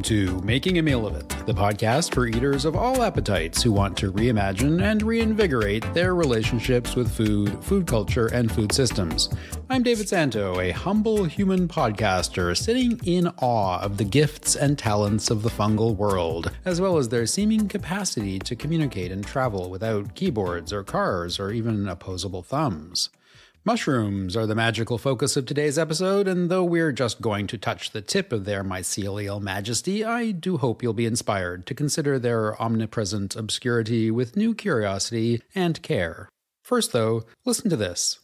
to Making a Meal of It, the podcast for eaters of all appetites who want to reimagine and reinvigorate their relationships with food, food culture, and food systems. I'm David Santo, a humble human podcaster sitting in awe of the gifts and talents of the fungal world, as well as their seeming capacity to communicate and travel without keyboards or cars or even opposable thumbs. Mushrooms are the magical focus of today's episode, and though we're just going to touch the tip of their mycelial majesty, I do hope you'll be inspired to consider their omnipresent obscurity with new curiosity and care. First, though, listen to this.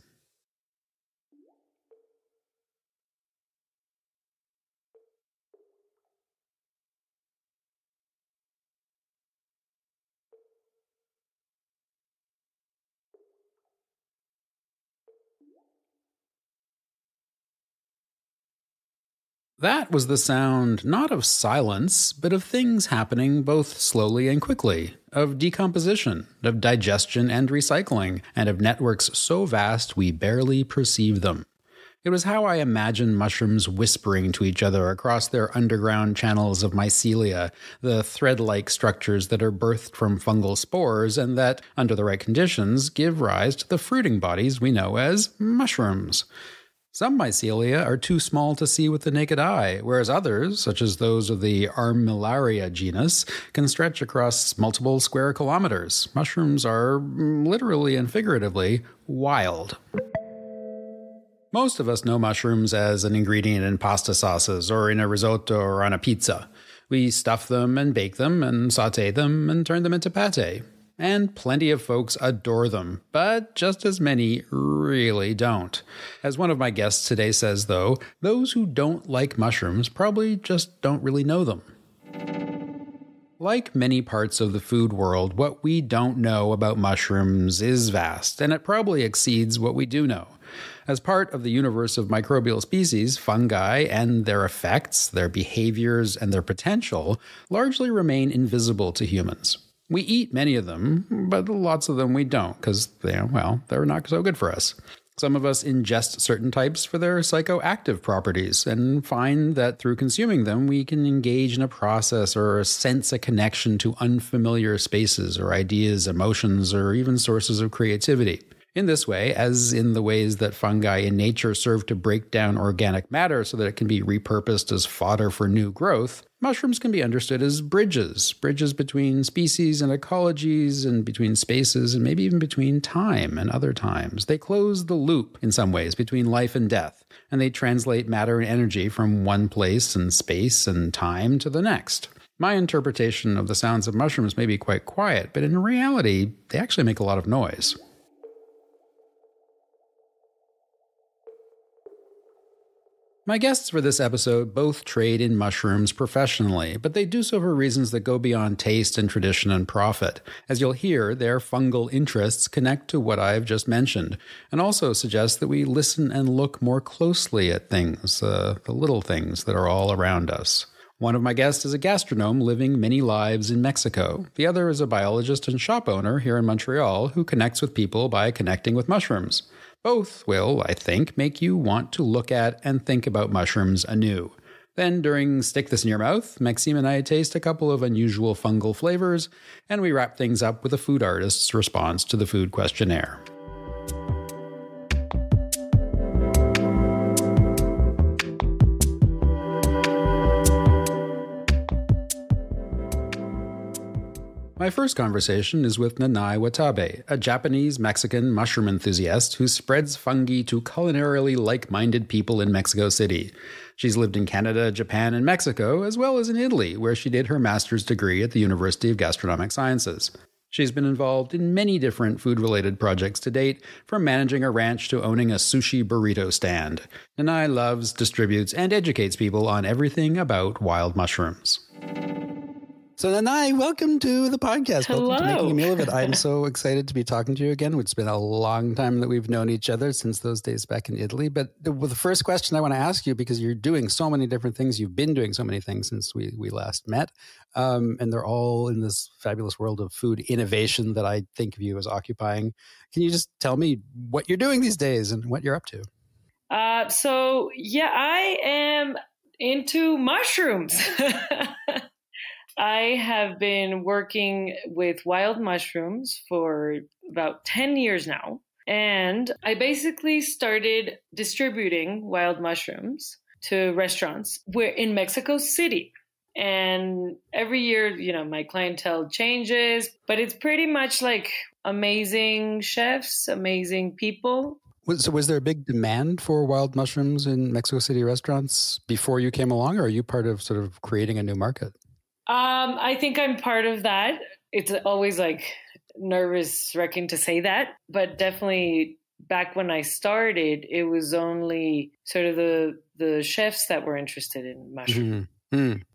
That was the sound not of silence, but of things happening both slowly and quickly, of decomposition, of digestion and recycling, and of networks so vast we barely perceive them. It was how I imagine mushrooms whispering to each other across their underground channels of mycelia, the thread-like structures that are birthed from fungal spores and that, under the right conditions, give rise to the fruiting bodies we know as mushrooms. Some mycelia are too small to see with the naked eye, whereas others, such as those of the Armillaria genus, can stretch across multiple square kilometers. Mushrooms are, literally and figuratively, wild. Most of us know mushrooms as an ingredient in pasta sauces or in a risotto or on a pizza. We stuff them and bake them and sauté them and turn them into pâté. And plenty of folks adore them, but just as many really don't. As one of my guests today says, though, those who don't like mushrooms probably just don't really know them. Like many parts of the food world, what we don't know about mushrooms is vast, and it probably exceeds what we do know. As part of the universe of microbial species, fungi and their effects, their behaviors, and their potential largely remain invisible to humans. We eat many of them, but lots of them we don't, because they're not so good for us. Some of us ingest certain types for their psychoactive properties and find that through consuming them, we can engage in a process or sense a connection to unfamiliar spaces or ideas, emotions, or even sources of creativity. In this way, as in the ways that fungi in nature serve to break down organic matter so that it can be repurposed as fodder for new growth, mushrooms can be understood as bridges between species and ecologies and between spaces and maybe even between time and other times. They close the loop in some ways between life and death, and they translate matter and energy from one place and space and time to the next. My interpretation of the sounds of mushrooms may be quite quiet, but in reality, they actually make a lot of noise. My guests for this episode both trade in mushrooms professionally, but they do so for reasons that go beyond taste and tradition and profit. As you'll hear, their fungal interests connect to what I've just mentioned, and also suggest that we listen and look more closely at things, the little things that are all around us. One of my guests is a gastronome living many lives in Mexico. The other is a biologist and shop owner here in Montreal who connects with people by connecting with mushrooms. Both will, I think, make you want to look at and think about mushrooms anew. Then, during Stick This in Your Mouth, Maxime and I taste a couple of unusual fungal flavors, and we wrap things up with a food artist's response to the Food Questionnaire. My first conversation is with Nanae Watabe, a Japanese-Mexican mushroom enthusiast who spreads fungi to culinarily like-minded people in Mexico City. She's lived in Canada, Japan, and Mexico, as well as in Italy, where she did her master's degree at the University of Gastronomic Sciences. She's been involved in many different food-related projects to date, from managing a ranch to owning a sushi burrito stand. Nanae loves, distributes, and educates people on everything about wild mushrooms. So Nanae, welcome to the podcast. Hello. Welcome to Making a Meal of It. I'm so excited to be talking to you again. It's been a long time that we've known each other since those days back in Italy. But the first question I want to ask you, because you're doing so many different things, you've been doing so many things since we last met, and they're all in this fabulous world of food innovation that I think of you as occupying. Can you just tell me what you're doing these days and what you're up to? I am into mushrooms. I have been working with wild mushrooms for about 10 years now. And I basically started distributing wild mushrooms to restaurants in Mexico City. And every year, my clientele changes, but it's pretty much like amazing chefs, amazing people. So was there a big demand for wild mushrooms in Mexico City restaurants before you came along, or are you part of sort of creating a new market? I think I'm part of that. It's always like nervous-wracking to say that, but definitely back when I started, it was only sort of the chefs that were interested in mushrooms.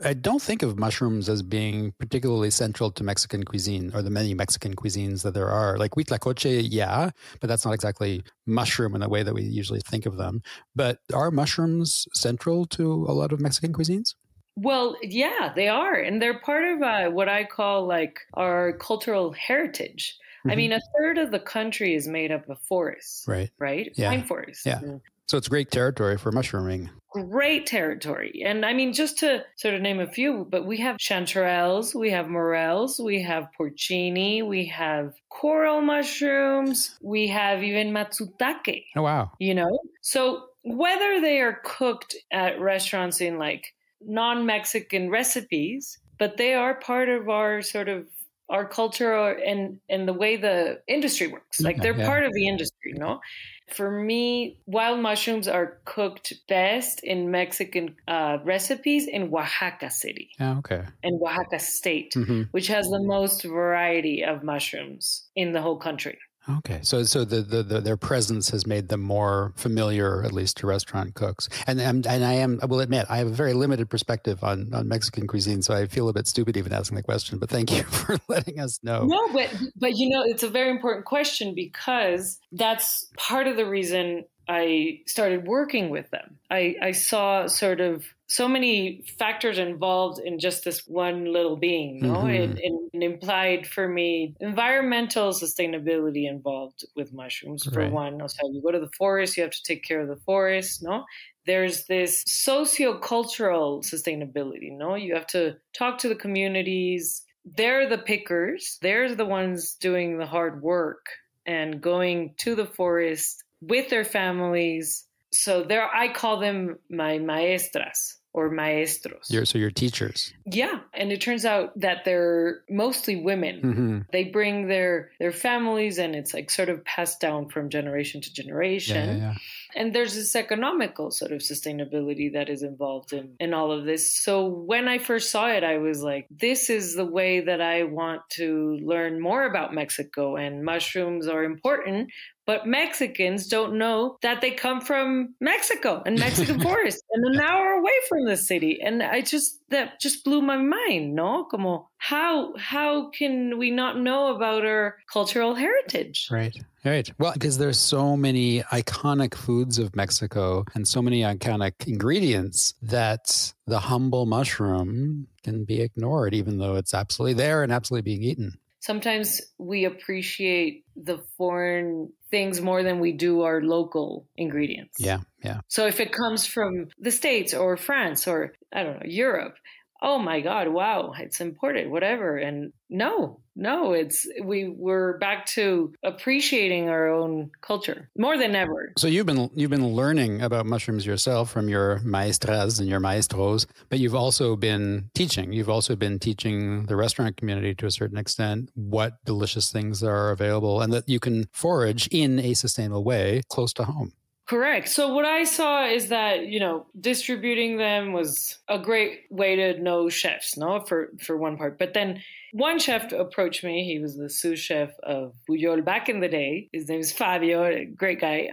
I don't think of mushrooms as being particularly central to Mexican cuisine or the many Mexican cuisines that there are. Like huitlacoche, yeah, but that's not exactly mushroom in the way that we usually think of them. But are mushrooms central to a lot of Mexican cuisines? Well, yeah, they are. And they're part of what I call like our cultural heritage. I mean, a third of the country is made up of forests, right? Yeah. Pine forests. Yeah. So it's great territory for mushrooming. Great territory. And I mean, just to sort of name a few, but we have chanterelles, we have morels, we have porcini, we have coral mushrooms, we have even matsutake. Oh, wow. So whether they are cooked at restaurants in like non-Mexican recipes, but they are part of our sort of our culture and the way the industry works. Like they're part of the industry, For me, wild mushrooms are cooked best in Mexican recipes in Oaxaca City. Oh, okay. In Oaxaca State, which has the most variety of mushrooms in the whole country. Okay, so their presence has made them more familiar, at least to restaurant cooks. And I will admit, I have a very limited perspective on Mexican cuisine, so I feel a bit stupid even asking the question. But thank you for letting us know. No, but it's a very important question because that's part of the reason I started working with them. I saw sort of so many factors involved in just this one little being, It implied for me environmental sustainability involved with mushrooms, for one. So you go to the forest, you have to take care of the forest, There's this socio-cultural sustainability, You have to talk to the communities. They're the pickers. They're the ones doing the hard work and going to the forest with their families. So I call them my maestras or maestros. So you're teachers. Yeah. And it turns out that they're mostly women. They bring their families and it's like sort of passed down from generation to generation. Yeah. And there's this economical sort of sustainability that is involved in all of this. So when I first saw it, I was like, this is the way that I want to learn more about Mexico, and mushrooms are important. But Mexicans don't know that they come from Mexico and Mexican forest and an hour away from the city. And that just blew my mind, Como how can we not know about our cultural heritage? Right. Well, because there's so many iconic foods of Mexico and so many iconic ingredients that the humble mushroom can be ignored, even though it's absolutely there and absolutely being eaten. Sometimes we appreciate the foreign things more than we do our local ingredients. Yeah. So if it comes from the States or France or, I don't know, Europe, oh my God, wow, it's imported, whatever. And no, we're back to appreciating our own culture more than ever. So you've been learning about mushrooms yourself from your maestras and your maestros, but you've also been teaching. You've also been teaching the restaurant community to a certain extent what delicious things are available and that you can forage in a sustainable way close to home. Correct. So what I saw is that, distributing them was a great way to know chefs, for one part. But then one chef approached me. He was the sous chef of Pujol back in the day. His name is Fabio, a great guy.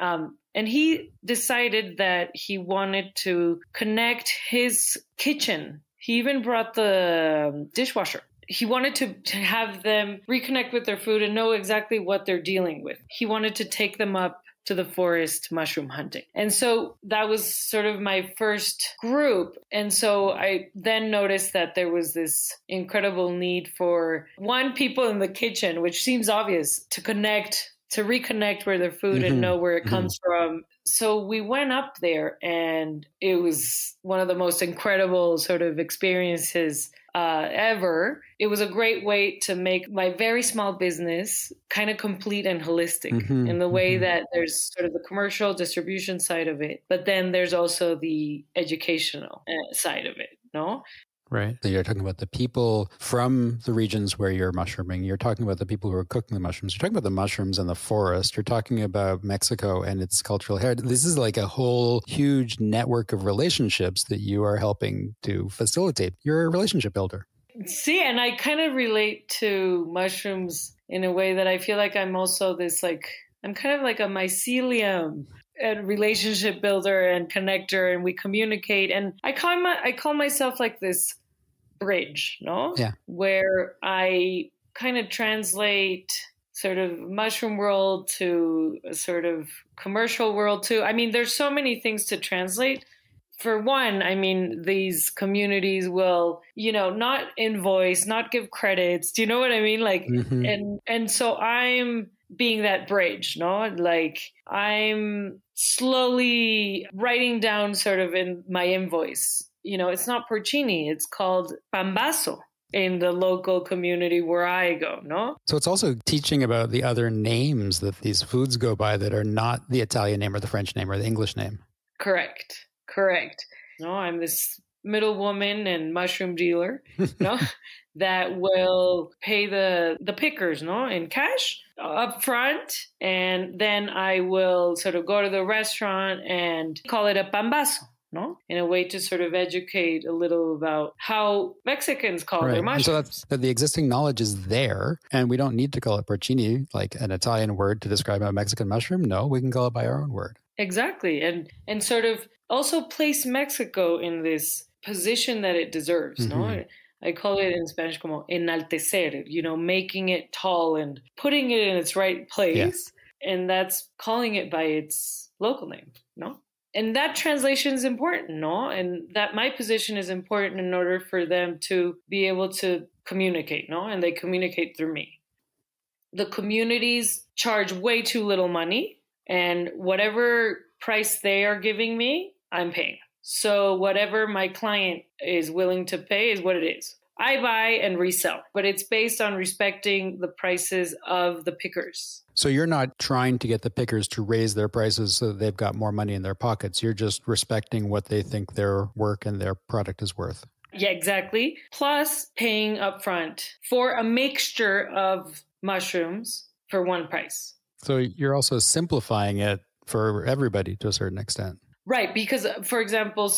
And he decided that he wanted to connect his kitchen. He even brought the dishwasher. He wanted to have them reconnect with their food and know exactly what they're dealing with. He wanted to take them up to the forest mushroom hunting. And so that was sort of my first group. And so I then noticed that there was this incredible need for people in the kitchen, which seems obvious, to connect to reconnect with their food and know where it comes from. So we went up there, and it was one of the most incredible sort of experiences ever. It was a great way to make my very small business kind of complete and holistic in the way that there's sort of the commercial distribution side of it, but then there's also the educational side of it, no? Right. So you're talking about the people from the regions where you're mushrooming. You're talking about the people who are cooking the mushrooms. You're talking about the mushrooms in the forest. You're talking about Mexico and its cultural heritage. This is like a whole huge network of relationships that you are helping to facilitate. You're a relationship builder. See, and I kind of relate to mushrooms in a way that I feel like I'm also this I'm kind of like a mycelium and relationship builder and connector, and we communicate. And I call myself like this bridge, no? Yeah. Where I kind of translate sort of mushroom world to a sort of commercial world too. I mean, there's so many things to translate. For one, I mean, these communities will, not invoice, not give credits. Do you know what I mean? Like, and so I'm being that bridge, no? Like, I'm slowly writing down sort of in my invoice. It's not porcini, it's called pambazo in the local community where I go, no? So it's also teaching about the other names that these foods go by that are not the Italian name or the French name or the English name. Correct. No, I'm this middle woman and mushroom dealer, no, that will pay the pickers, no, in cash up front, and then I will sort of go to the restaurant and call it a pambazo, no, in a way to sort of educate a little about how Mexicans call their mushrooms. So that's the existing knowledge is there, and we don't need to call it porcini, like an Italian word to describe a Mexican mushroom. No, we can call it by our own word. Exactly, and sort of also place Mexico in this position that it deserves, no? I call it in Spanish como enaltecer, making it tall and putting it in its right place. Yes. And that's calling it by its local name, no? And that translation is important, no? And that my position is important in order for them to be able to communicate, no? And they communicate through me. The communities charge way too little money, and whatever price they are giving me, I'm paying. So whatever my client is willing to pay is what it is. I buy and resell, but it's based on respecting the prices of the pickers. So you're not trying to get the pickers to raise their prices so that they've got more money in their pockets. You're just respecting what they think their work and their product is worth. Yeah, exactly. Plus paying upfront for a mixture of mushrooms for one price. So you're also simplifying it for everybody to a certain extent. Right, because, for example,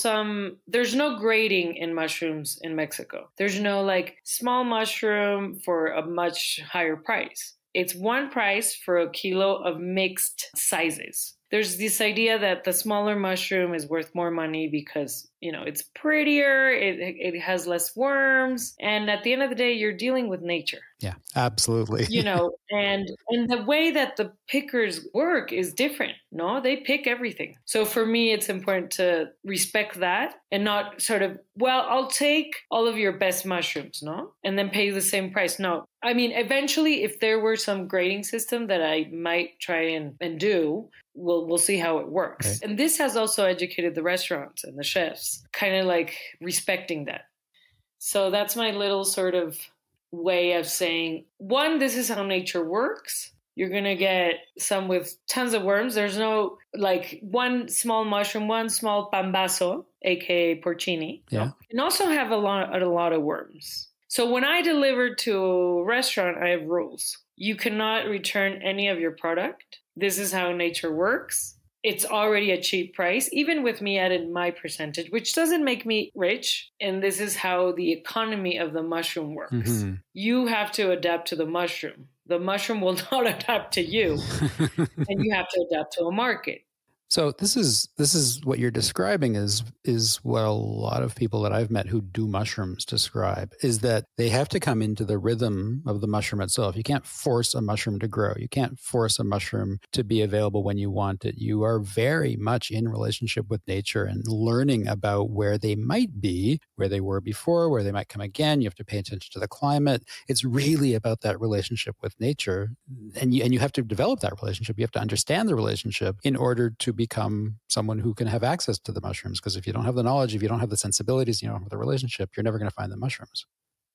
there's no grading in mushrooms in Mexico. There's no small mushroom for a much higher price. It's one price for a kilo of mixed sizes. There's this idea that the smaller mushroom is worth more money because, it's prettier, it has less worms, and at the end of the day, you're dealing with nature. Yeah, absolutely. And the way that the pickers work is different, no? They pick everything. So for me, it's important to respect that and not sort of, I'll take all of your best mushrooms, no? And then pay you the same price. No. I mean, eventually, if there were some grading system that I might try and do, we'll see how it works. Right. And this has also educated the restaurants and the chefs, kind of respecting that. So that's my little sort of way of saying, one, this is how nature works. You're going to get some with tons of worms. There's no one small mushroom, one small pambazo, aka porcini. Yeah. And also have a lot of worms. So when I deliver to a restaurant, I have rules. You cannot return any of your product. This is how nature works. It's already a cheap price, even with me added my percentage, which doesn't make me rich. And this is how the economy of the mushroom works. Mm-hmm. You have to adapt to the mushroom. The mushroom will not adapt to you. And you have to adapt to a market. So this is what you're describing is what a lot of people that I've met who do mushrooms describe, is that they have to come into the rhythm of the mushroom itself. You can't force a mushroom to grow. You can't force a mushroom to be available when you want it. You are very much in relationship with nature and learning about where they might be, where they were before, where they might come again. You have to pay attention to the climate. It's really about that relationship with nature. And you have to develop that relationship. You have to understand the relationship in order to become someone who can have access to the mushrooms. Because if you don't have the knowledge, if you don't have the sensibilities, you don't have the relationship, you're never going to find the mushrooms.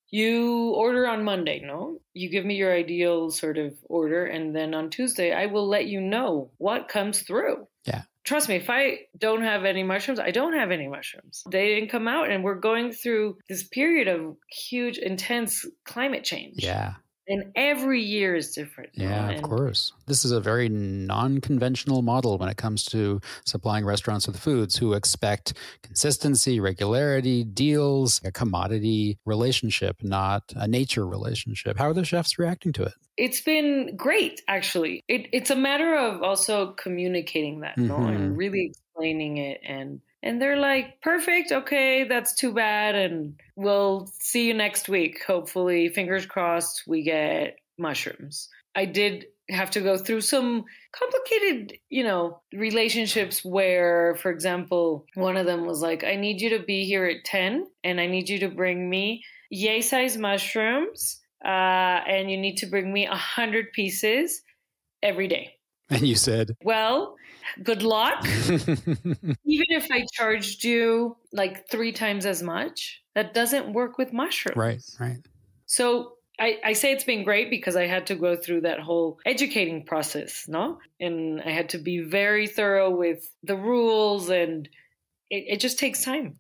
You order on Monday, no? You give me your ideal sort of order, and then on Tuesday, I will let you know what comes through. Yeah. Trust me, if I don't have any mushrooms, I don't have any mushrooms. They didn't come out, and we're going through this period of huge, intense climate change. Yeah. And every year is different. Yeah, of course. This is a very non-conventional model when it comes to supplying restaurants with foods, who expect consistency, regularity, deals, a commodity relationship, not a nature relationship. How are the chefs reacting to it? It's been great, actually. It's a matter of also communicating that, no? And really explaining it. And they're like, perfect, okay, that's too bad. And we'll see you next week. Hopefully, fingers crossed, we get mushrooms. I did have to go through some complicated, relationships where, for example, one of them was like, I need you to be here at 10 and I need you to bring me yay size mushrooms. And you need to bring me 100 pieces every day. And you said, well, good luck. Even if I charged you like 3 times as much, that doesn't work with mushrooms. Right. So I say it's been great because I had to go through that whole educating process, no? And I had to be very thorough with the rules, and it just takes time.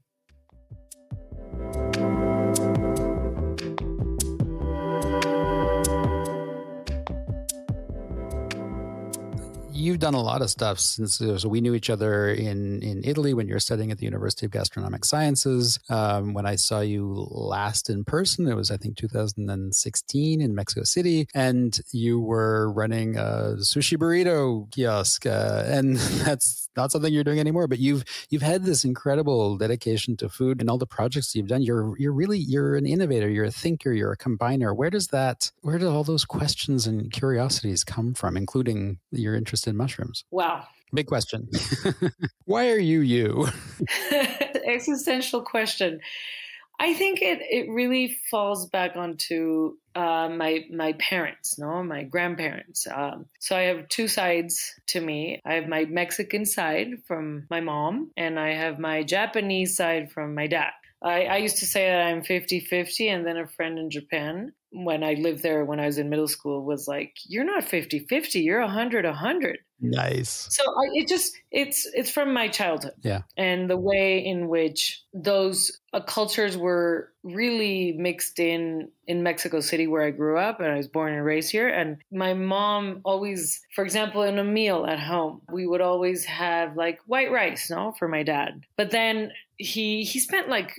You've done a lot of stuff since so we knew each other in Italy when you were studying at the University of Gastronomic Sciences. When I saw you last in person, it was, I think, 2016 in Mexico City, and you were running a sushi burrito kiosk, and that's not something you're doing anymore. But you've had this incredible dedication to food and all the projects you've done. You're an innovator. You're a thinker. You're a combiner. Where do all those questions and curiosities come from, including your interest in mushrooms? Wow. Big question. Why are you? Existential question. I think it really falls back onto my parents, my grandparents. So I have 2 sides to me. I have my Mexican side from my mom, and I have my Japanese side from my dad. I used to say that I'm 50-50, and then a friend in Japan, when I lived there when I was in middle school, was like, you're not 50-50, you're 100-100. Nice. So it's from my childhood. Yeah. And the way in which those cultures were really mixed in Mexico City, where I grew up, and I was born and raised here. And my mom always, for example, in a meal at home, we would always have like white rice, for my dad. But then he spent like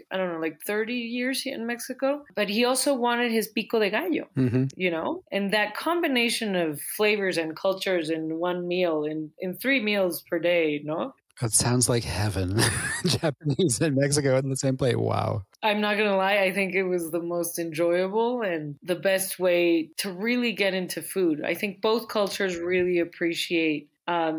30 years in Mexico, but he also wanted his pico de gallo, and that combination of flavors and cultures in one meal, in 3 meals per day, That sounds like heaven. Japanese and Mexico in the same plate. Wow. I'm not going to lie. I think it was the most enjoyable and the best way to really get into food. I think both cultures really appreciate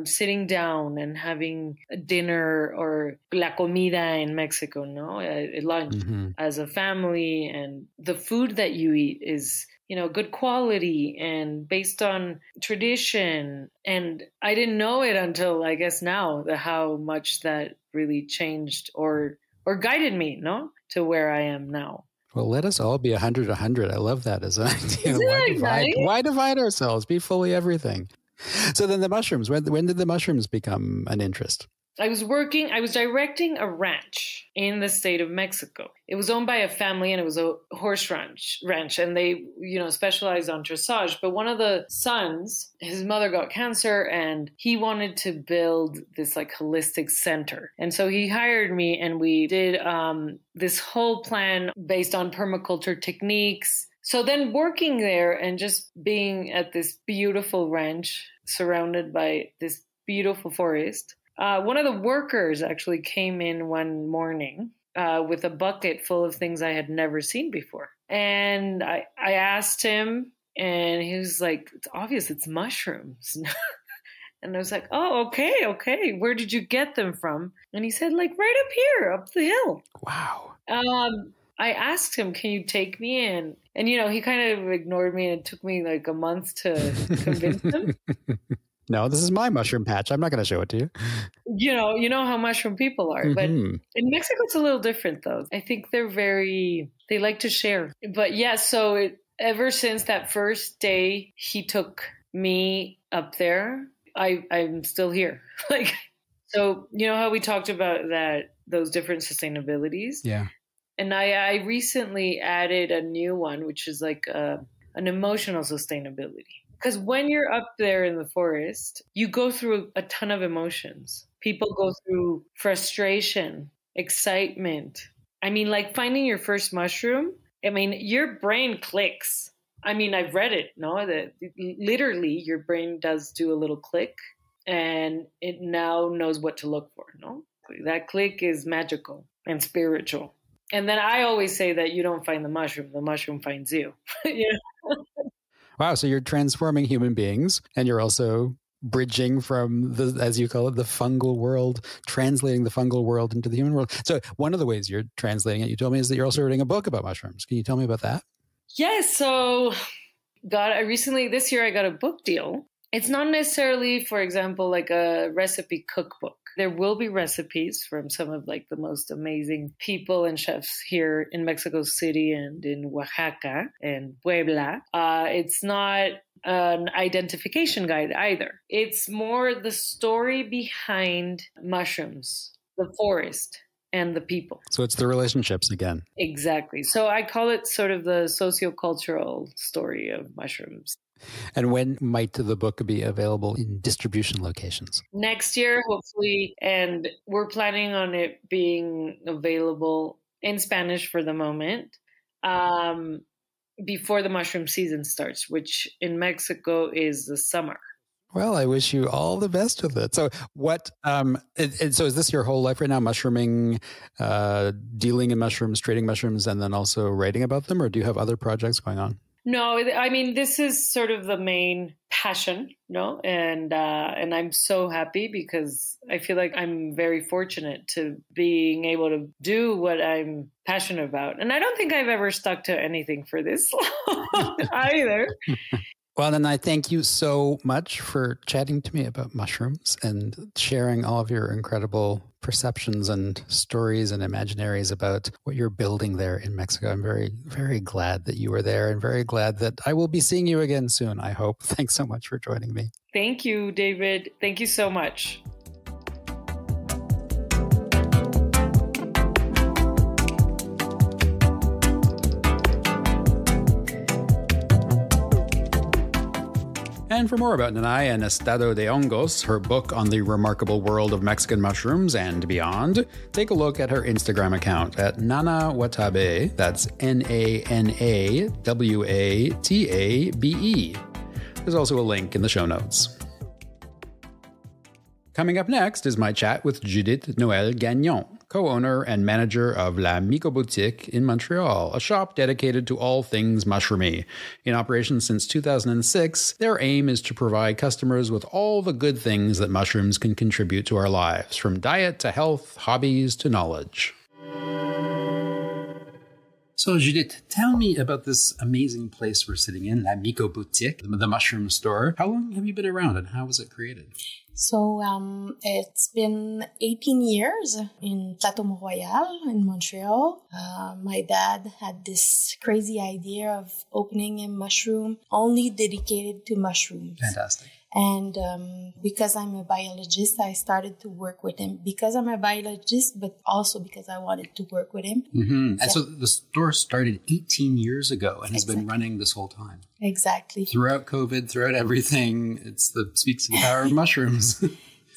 sitting down and having a dinner, or la comida in Mexico, a lunch as a family. And the food that you eat is, good quality and based on tradition. And I didn't know it until, I guess now, how much that really changed or guided me, to where I am now. Well, let us all be 100-100. I love that as an idea. Right? Why divide ourselves? Be fully everything. So then the mushrooms, when did the mushrooms become an interest? I was directing a ranch in the state of Mexico. It was owned by a family, and it was a horse ranch, and they, specialized on dressage. But one of the sons, his mother got cancer, and he wanted to build this like holistic center. And so he hired me, and we did this whole plan based on permaculture techniques. So then working there and just being at this beautiful ranch surrounded by this beautiful forest, One of the workers actually came in one morning with a bucket full of things I had never seen before. And I asked him, and he was like, it's obvious, it's mushrooms. And I was like, oh, okay. Where did you get them from? And he said, like, right up here, up the hill. Wow. I asked him, can you take me in? And, you know, he kind of ignored me, and it took me like a month to convince him. No, this is my mushroom patch. I'm not going to show it to you. You know how mushroom people are. But in Mexico, it's a little different, though. I think they like to share. But yeah, so ever since that first day he took me up there, I'm still here. Like, so you know how we talked about those different sustainabilities? Yeah. And I recently added a new one, which is like an emotional sustainability. Because when you're up there in the forest, you go through a ton of emotions. People go through frustration, excitement. I mean, like finding your first mushroom, I mean, your brain clicks. I mean, I've read it, no? That literally your brain does do a little click, and it now knows what to look for, no? That click is magical and spiritual. And then I always say that you don't find the mushroom finds you. You know? Wow. So you're transforming human beings, and you're also bridging from the, as you call it, the fungal world, translating the fungal world into the human world. So one of the ways you're translating it, you told me, is that you're also writing a book about mushrooms. Can you tell me about that? Yes. So this year I got a book deal. It's not necessarily, for example, like a recipe cookbook. There will be recipes from some of like the most amazing people and chefs here in Mexico City and in Oaxaca and Puebla. It's not an identification guide either. It's more the story behind mushrooms, the forest, and the people. So it's the relationships again. Exactly. So I call it sort of the sociocultural story of mushrooms. And when might the book be available in distribution locations? Next year, hopefully. And we're planning on it being available in Spanish for the moment, before the mushroom season starts, which in Mexico is the summer. Well, I wish you all the best with it. So so is this your whole life right now, mushrooming, dealing in mushrooms, trading mushrooms, and then also writing about them? Or do you have other projects going on? No, I mean, this is sort of the main passion, no? And I'm so happy because I feel like I'm very fortunate to being able to do what I'm passionate about. And I don't think I've ever stuck to anything for this long either. Well, then I thank you so much for chatting to me about mushrooms and sharing all of your incredible perceptions and stories and imaginaries about what you're building there in Mexico. I'm very, very glad that you were there, and very glad that I will be seeing you again soon, I hope. Thanks so much for joining me. Thank you, David. Thank you so much. And for more about Nanae and Estado de Hongos, her book on the remarkable world of Mexican mushrooms and beyond, take a look at her Instagram account at Nanae Watabe. That's NANAWATABE. There's also a link in the show notes. Coming up next is my chat with Judith Noel Gagnon, co-owner and manager of La Mycoboutique in Montreal, a shop dedicated to all things mushroomy. In operation since 2006, their aim is to provide customers with all the good things that mushrooms can contribute to our lives, from diet to health, hobbies to knowledge. So, Judith, tell me about this amazing place we're sitting in, La Mycoboutique, the mushroom store. How long have you been around, and how was it created? So it's been 18 years in Plateau Royal in Montreal. My dad had this crazy idea of opening a mushroom only dedicated to mushrooms. Fantastic. And because I'm a biologist, I started to work with him. Because I'm a biologist, but also because I wanted to work with him. Mm-hmm. And so the store started 18 years ago and has been running this whole time. Exactly. Throughout COVID, throughout everything, speaks to the power of mushrooms.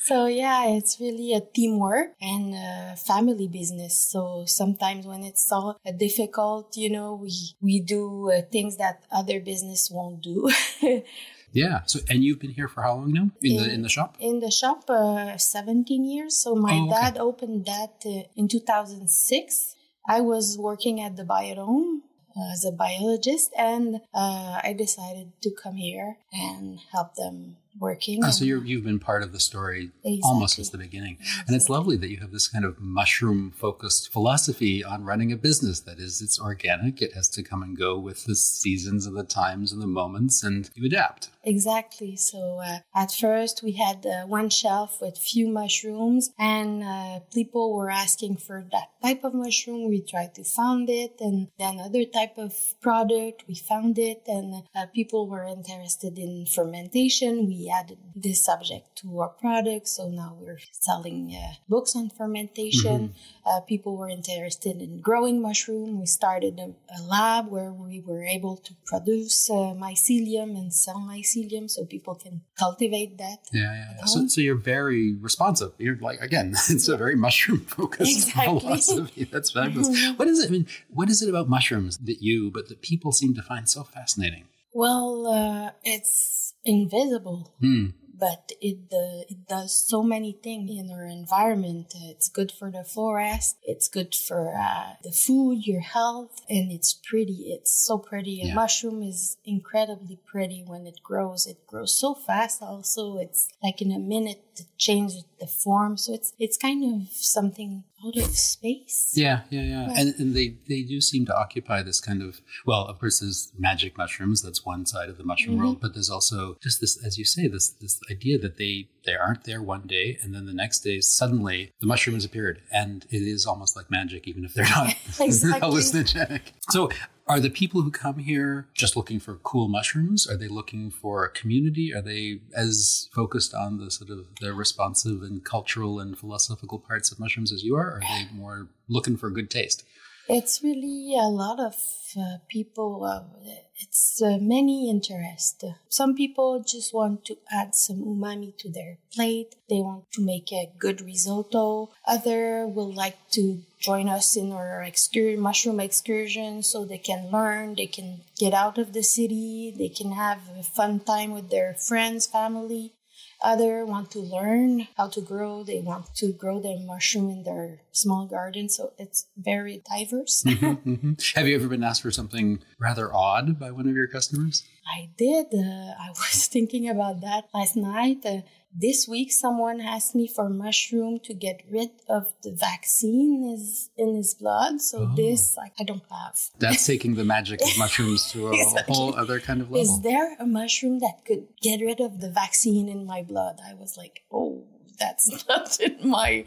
So yeah, it's really a teamwork and a family business. So sometimes when it's so difficult, we do things that other business won't do. Yeah. So, and you've been here for how long now in the shop? In the shop, 17 years. So my dad opened that in 2006. I was working at the biodome as a biologist, and I decided to come here and help them working. So you've been part of the story almost since the beginning. Exactly. And it's lovely that you have this kind of mushroom-focused philosophy on running a business. That is, it's organic. It has to come and go with the seasons and the times and the moments, and you adapt. Exactly. So at first we had one shelf with few mushrooms, and people were asking for that type of mushroom. We tried to find it, and then other type of product, we found it, and people were interested in fermentation. We added this subject to our product, so now we're selling books on fermentation. People were interested in growing mushroom. We started a lab where we were able to produce mycelium and sell mycelium, so people can cultivate that. Yeah. So you're very responsive. You're like, again, it's a very mushroom-focused philosophy. That's fabulous. What is it? I mean, what is it about mushrooms that people seem to find so fascinating? Well, it's invisible, but it does so many things in our environment. It's good for the forest. It's good for the food, your health, and it's pretty. It's so pretty. A mushroom is incredibly pretty when it grows. It grows so fast. Also, it's like in a minute to change the form. So it's kind of something out of space. Yeah. And they do seem to occupy this kind of, well, of course, there's magic mushrooms. That's one side of the mushroom world. But there's also just this, as you say, this idea that they aren't there one day, and then the next day suddenly the mushroom has appeared, and it is almost like magic, even if they're not hallucinogenic. So are the people who come here just looking for cool mushrooms? Are they looking for a community? Are they as focused on the sort of the responsive and cultural and philosophical parts of mushrooms as you are? Or are they more looking for good taste? It's really a lot of people. It's many interests. Some people just want to add some umami to their plate. They want to make a good risotto. Other will like to join us in our mushroom excursion so they can learn, they can get out of the city, they can have a fun time with their friends, family. Other want to learn how to grow. They want to grow their mushroom in their small garden. So it's very diverse. Have you ever been asked for something rather odd by one of your customers? I did. I was thinking about that last night. This week, someone asked me for mushroom to get rid of the vaccine in his blood. So this, I don't have. That's taking the magic of mushrooms to a whole other kind of level. Is there a mushroom that could get rid of the vaccine in my blood? I was like, that's not in my...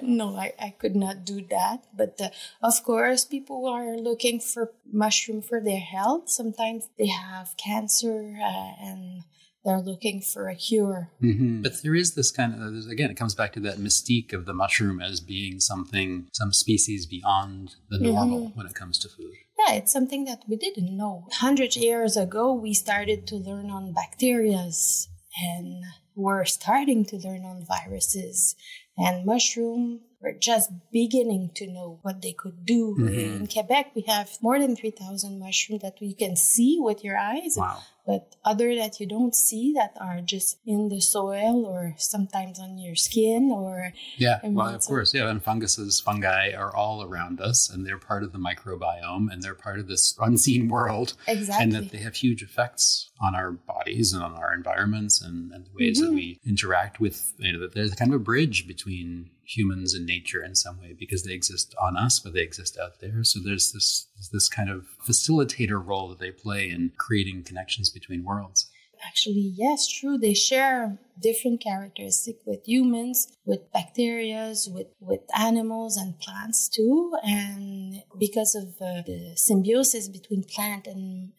no, I could not do that. But of course, people are looking for mushroom for their health. Sometimes they have cancer and... they're looking for a cure. But there is this kind of, again, it comes back to that mystique of the mushroom as being some species beyond the normal when it comes to food. Yeah, it's something that we didn't know. 100 years ago, we started to learn on bacterias, and we're starting to learn on viruses. And mushroom, we're just beginning to know what they could do. In Quebec, we have more than 3,000 mushrooms that you can see with your eyes. Wow. But other that you don't see that are just in the soil or sometimes on your skin or... of course. Yeah, and fungi are all around us, and they're part of the microbiome, and they're part of this unseen world. Exactly. And that they have huge effects on our bodies and on our environments and the ways that we interact with, that there's kind of a bridge between humans and nature in some way, because they exist on us, but they exist out there. So there's this kind of facilitator role that they play in creating connections between worlds. Actually, yes, true. They share different characteristics with humans, with bacteria, with animals and plants too. And because of the symbiosis between plant and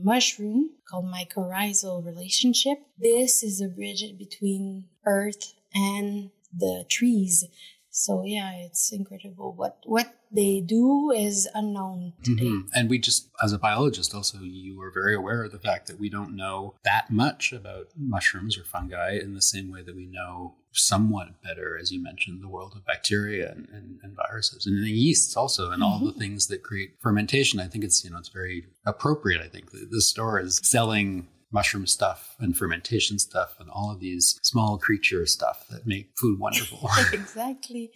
mushroom, called mycorrhizal relationship, this is a bridge between earth and the trees. So yeah, it's incredible. What they do is unknown today. And we just, as a biologist also, you are very aware of the fact that we don't know that much about mushrooms or fungi in the same way that we know somewhat better, as you mentioned, the world of bacteria and viruses and the yeasts also, and all the things that create fermentation. I think it's very appropriate. I think the store is selling mushroom stuff and fermentation stuff and all of these small creature stuff that make food wonderful. Exactly.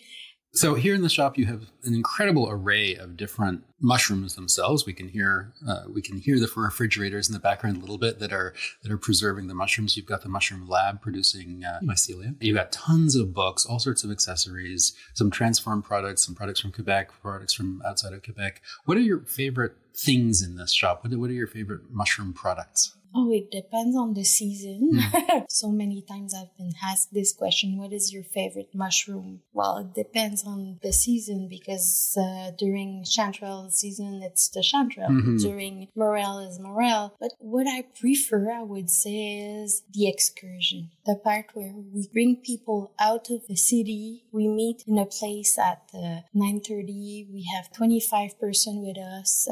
So here in the shop, you have an incredible array of different mushrooms themselves. We can hear the refrigerators in the background a little bit that are preserving the mushrooms. You've got the mushroom lab producing mycelia. You've got tons of books, all sorts of accessories, some transformed products, some products from Quebec, products from outside of Quebec. What are your favorite things in this shop? What are your favorite mushroom products? Oh, it depends on the season. So many times I've been asked this question, what is your favorite mushroom? Well, it depends on the season because during chanterelle season, it's the chanterelle. During morel is morel. But what I prefer, I would say, is the excursion. The part where we bring people out of the city. We meet in a place at 9:30. We have 25 persons with us,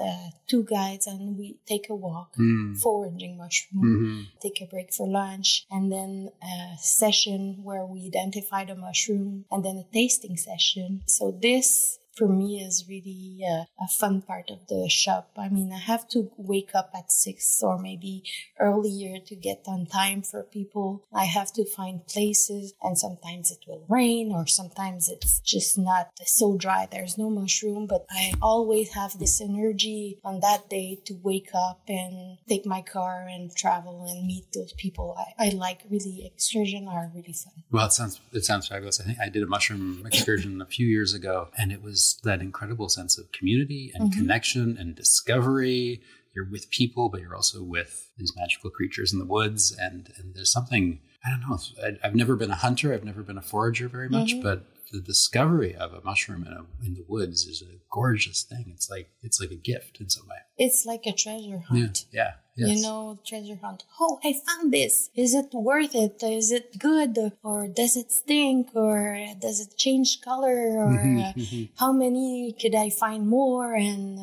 2 guides, and we take a walk, foraging mushroom, take a break for lunch, and then a session where we identify the mushroom, and then a tasting session. So this, for me, is really a fun part of the shop. I mean, I have to wake up at 6 or maybe earlier to get on time for people. I have to find places, and sometimes it will rain or sometimes it's just not so dry. There's no mushroom, but I always have this energy on that day to wake up and take my car and travel and meet those people. I like really excursion are really fun. Well, it sounds fabulous. I think I did a mushroom excursion a few years ago, and it was that incredible sense of community and connection and discovery. You're with people, but you're also with these magical creatures in the woods. And there's something, I don't know, I've never been a hunter. I've never been a forager very much, but the discovery of a mushroom in the woods is a gorgeous thing. It's like a gift in some way. It's like a treasure hunt. Yeah. Yes. You know, treasure hunt. Oh, I found this. Is it worth it? Is it good? Or does it stink? Or does it change color? Or how many could I find more? And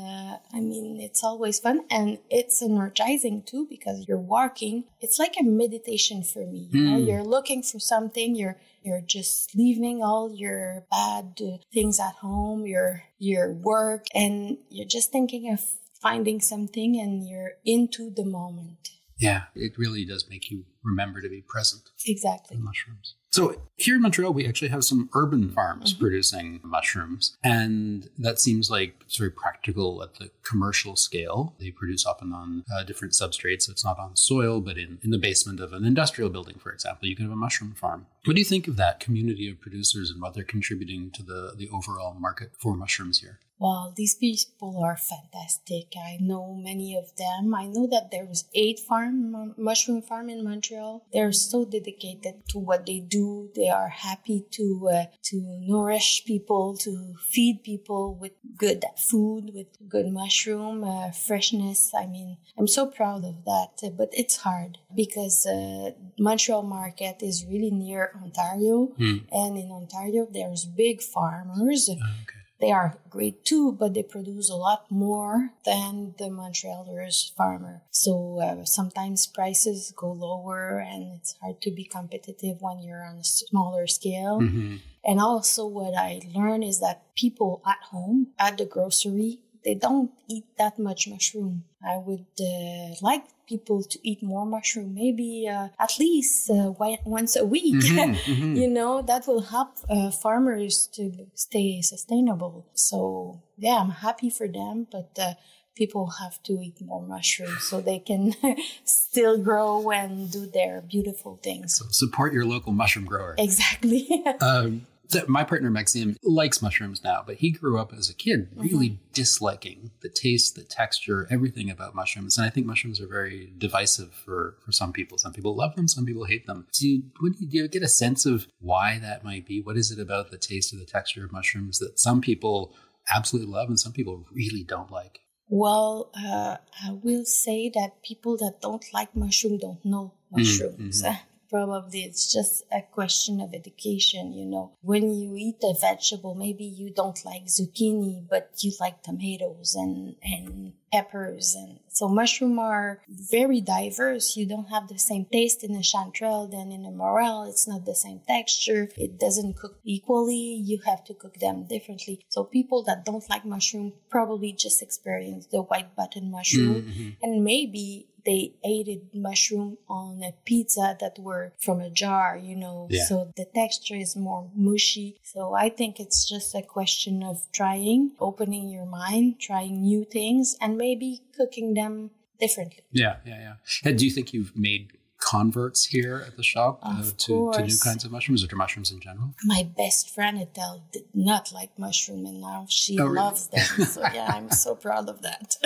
I mean, it's always fun. And it's energizing too because you're walking. It's like a meditation for me. You know? You're looking for something. You're just leaving all your bad things at home, your work, and you're just thinking of finding something and you're into the moment. Yeah, it really does make you remember to be present. Exactly. The mushrooms. So here in Montreal, we actually have some urban farms producing mushrooms. And that seems like it's very practical at the commercial scale. They produce often on different substrates. So it's not on soil, but in the basement of an industrial building, for example, you can have a mushroom farm. What do you think of that community of producers and what they're contributing to the overall market for mushrooms here? Well, these people are fantastic. I know many of them. I know that there was 8 mushroom farm in Montreal. They're so dedicated to what they do. They are happy to nourish people, to feed people with good food, with good mushroom, freshness. I mean, I'm so proud of that. But it's hard because Montreal market is really near Ontario. And in Ontario, there's big farmers. Okay. They are great too, but they produce a lot more than the Montrealers farmer. So sometimes prices go lower and it's hard to be competitive when you're on a smaller scale. And also what I learned is that people at home, at the grocery, they don't eat that much mushroom. I would like people to eat more mushroom, maybe at least once a week. You know, that will help farmers to stay sustainable. So, yeah, I'm happy for them, but people have to eat more mushrooms so they can still grow and do their beautiful things. So support your local mushroom grower. Exactly. So my partner, Maxime, likes mushrooms now, but he grew up as a kid really disliking the taste, the texture, everything about mushrooms. And I think mushrooms are very divisive for some people. Some people love them, some people hate them. Do you get a sense of why that might be? What is it about the taste or the texture of mushrooms that some people absolutely love and some people really don't like? Well, I will say that people that don't like mushroom don't know mushrooms. Probably it's just a question of education, you know. When you eat a vegetable, maybe you don't like zucchini, but you like tomatoes and peppers. And so mushrooms are very diverse. You don't have the same taste in a chanterelle than in a morel. It's not the same texture. It doesn't cook equally. You have to cook them differently. So people that don't like mushroom probably just experience the white button mushroom, and maybe they ate mushroom on a pizza that were from a jar, so the texture is more mushy. So I think it's just a question of opening your mind, trying new things, and maybe cooking them differently. Yeah. And do you think you've made converts here at the shop to new kinds of mushrooms, or to mushrooms in general? My best friend Adele did not like mushroom, and now she loves them. So yeah, I'm so proud of that.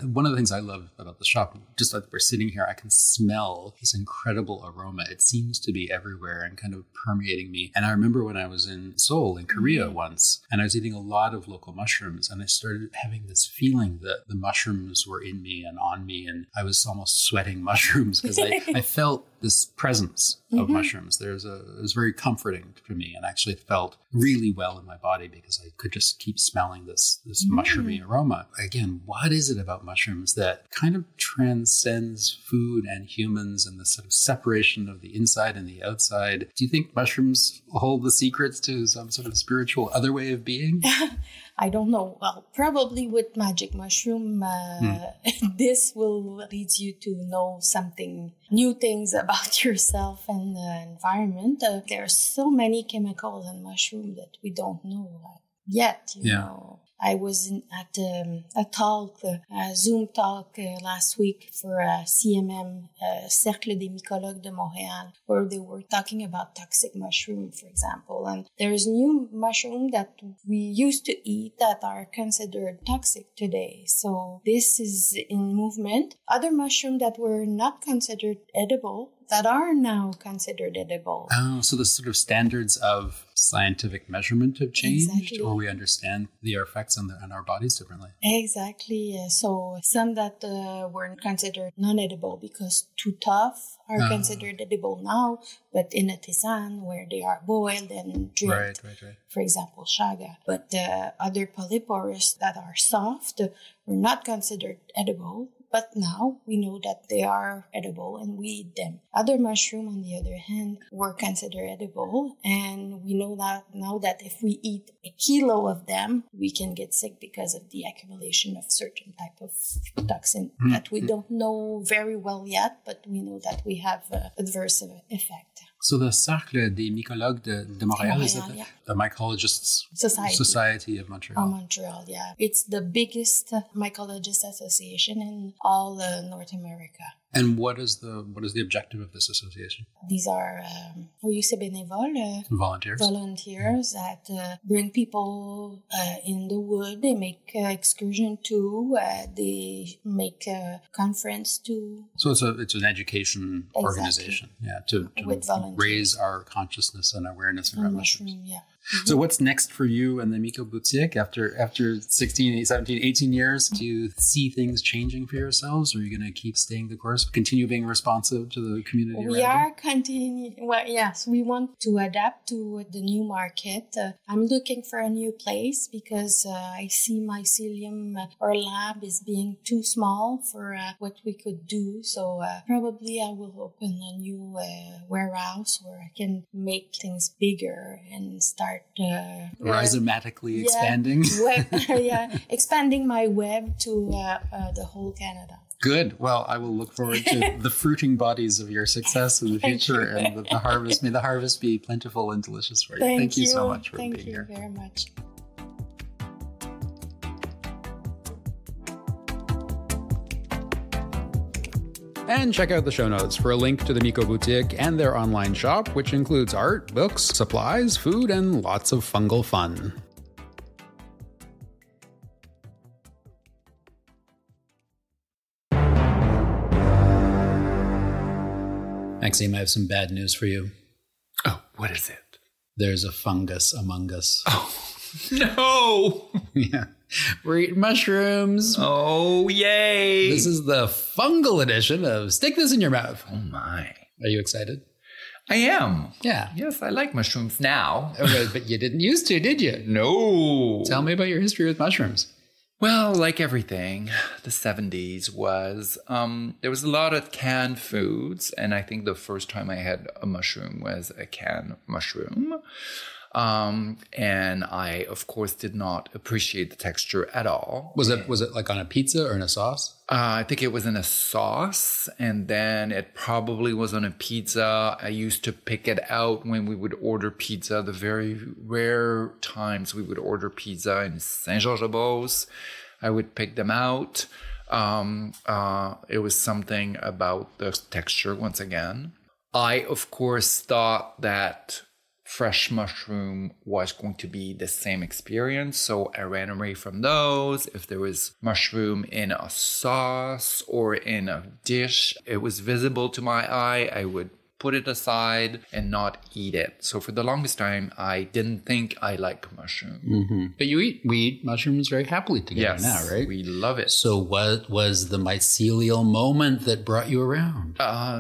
One of the things I love about the shop, just like we're sitting here, I can smell this incredible aroma. It seems to be everywhere and kind of permeating me. And I remember when I was in Seoul, in Korea once, and I was eating a lot of local mushrooms, and I started having this feeling that the mushrooms were in me and on me, and I was almost sweating mushrooms because I felt this presence of mushrooms. It was very comforting for me, and actually felt really well in my body because I could just keep smelling this mushroomy aroma. Again, what is it about mushrooms that kind of transcends food and humans and the sort of separation of the inside and the outside? Do you think mushrooms hold the secrets to some sort of spiritual other way of being? I don't know. Well, probably with magic mushroom, this will lead you to know new things about yourself and the environment. There are so many chemicals in mushroom that we don't know yet, you know. I was at a Zoom talk last week for CMM, Cercle des Mycologues de Montréal, where they were talking about toxic mushroom, for example. And there's new mushroom that we used to eat that are considered toxic today. So this is in movement. Other mushroom that were not considered edible that are now considered edible. Oh, so the sort of standards of scientific measurement have changed, or we understand the effects on our bodies differently. Exactly. So some that were considered non-edible because too tough are considered edible now, but in a tisane where they are boiled and dripped. Right. For example, shaga. But other polyporous that are soft were not considered edible. But now we know that they are edible and we eat them. Other mushroom, on the other hand, were considered edible. And we know that now that if we eat a kilo of them, we can get sick because of the accumulation of certain type of toxin that we don't know very well yet, but we know that we have adverse effect. So the Cercle des Mycologues de Montréal, is that the Mycologists Society of Montreal? Montreal, yeah. It's the biggest mycologist association in all North America. And what is the objective of this association? These are bénévoles, volunteers that bring people in the wood. They make excursion too. They make a conference too. So it's an education organization, to raise our consciousness and awareness around mushrooms. So what's next for you and the Mycoboutique after 16, 17, 18 years? Do you see things changing for yourselves, or are you going to keep staying the course, continue being responsive to the community around you? We are continuing. Well, yes, we want to adapt to the new market. I'm looking for a new place because I see mycelium or lab is being too small for what we could do. So probably I will open a new warehouse where I can make things bigger and start rhizomatically expanding. Expanding my web to the whole Canada. Good. Well, I will look forward to the fruiting bodies of your success in the future and the harvest. May the harvest be plentiful and delicious for you. Thank you so much for being here. Thank you very much. And check out the show notes for a link to the Mycoboutique and their online shop, which includes art, books, supplies, food, and lots of fungal fun. Maxime, I have some bad news for you. Oh, what is it? There's a fungus among us. Oh, no! Yeah. We're eating mushrooms. Oh, yay. This is the fungal edition of Stick This in Your Mouth. Oh, my. Are you excited? I am. Yeah. Yes, I like mushrooms now. Okay, but you didn't used to, did you? No. Tell me about your history with mushrooms. Well, like everything, the 70s was, there was a lot of canned foods. And I think the first time I had a mushroom was a canned mushroom. And I, of course, did not appreciate the texture at all. Was it like on a pizza or in a sauce? I think it was in a sauce, and then it probably was on a pizza. I used to pick it out when we would order pizza, the very rare times we would order pizza in Saint-Georges-de-Beauce. I would pick them out. It was something about the texture once again. I, of course, thought that fresh mushroom was going to be the same experience, so I ran away from those. If there was mushroom in a sauce or in a dish, it was visible to my eye, I would put it aside and not eat it. So for the longest time, I didn't think I liked mushroom. Mm-hmm. But we eat mushrooms very happily together now, right? We love it. So what was the mycelial moment that brought you around?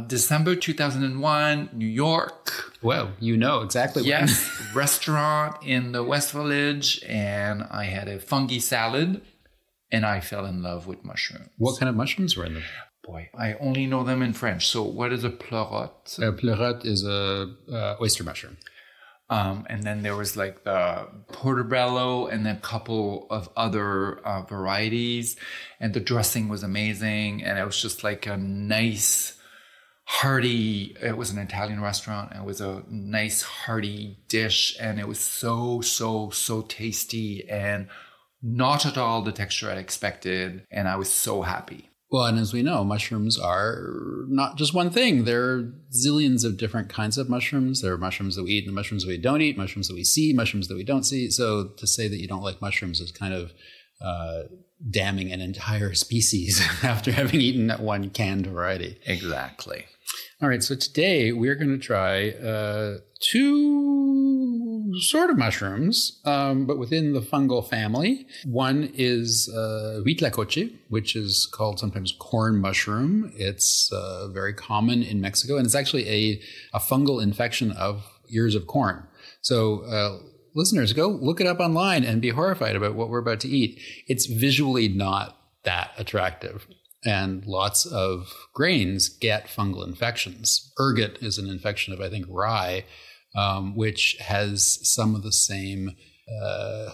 December 2001, New York. Well, you know exactly. Yes, restaurant in the West Village, and I had a fungi salad, and I fell in love with mushrooms. What kind of mushrooms were in them? Boy, I only know them in French. So what is a pleurote? A pleurote is a oyster mushroom. And then there was like the portobello and then a couple of other varieties. And the dressing was amazing. And it was just like a nice, hearty, it was an Italian restaurant. And it was a nice, hearty dish. And it was so tasty and not at all the texture I expected. And I was so happy. Well, and as we know, mushrooms are not just one thing. There are zillions of different kinds of mushrooms. There are mushrooms that we eat and mushrooms that we don't eat, mushrooms that we see, mushrooms that we don't see. So to say that you don't like mushrooms is kind of damning an entire species after having eaten that one canned variety. Exactly. All right, so today we're going to try two sort of mushrooms, but within the fungal family. One is huitlacoche, which is called sometimes corn mushroom. It's very common in Mexico, and it's actually a fungal infection of ears of corn. So listeners, go look it up online and be horrified about what we're about to eat. It's visually not that attractive. And lots of grains get fungal infections. Ergot is an infection of, I think, rye, which has some of the same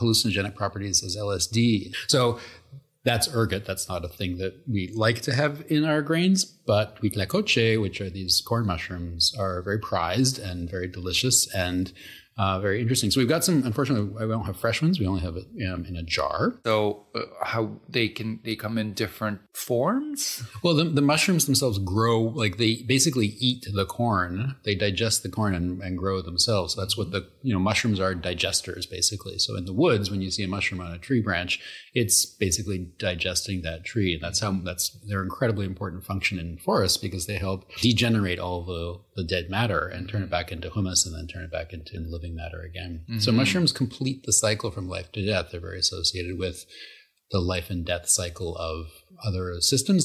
hallucinogenic properties as LSD. So that's ergot. That's not a thing that we like to have in our grains. But huitlacoche, which are these corn mushrooms, are very prized and very delicious and very interesting. So we've got some, unfortunately, we don't have fresh ones. We only have it in a jar. So how they come in different forms? Well, the mushrooms themselves grow, like they basically eat the corn. They digest the corn and grow themselves. So that's what mushrooms are, digesters, basically. So in the woods, when you see a mushroom on a tree branch, it's basically digesting that tree. That's their incredibly important function in forests, because they help degenerate all the dead matter and turn it back into humus and then turn it back into living matter again. Mm-hmm. So mushrooms complete the cycle from life to death. They're very associated with the life and death cycle of other systems.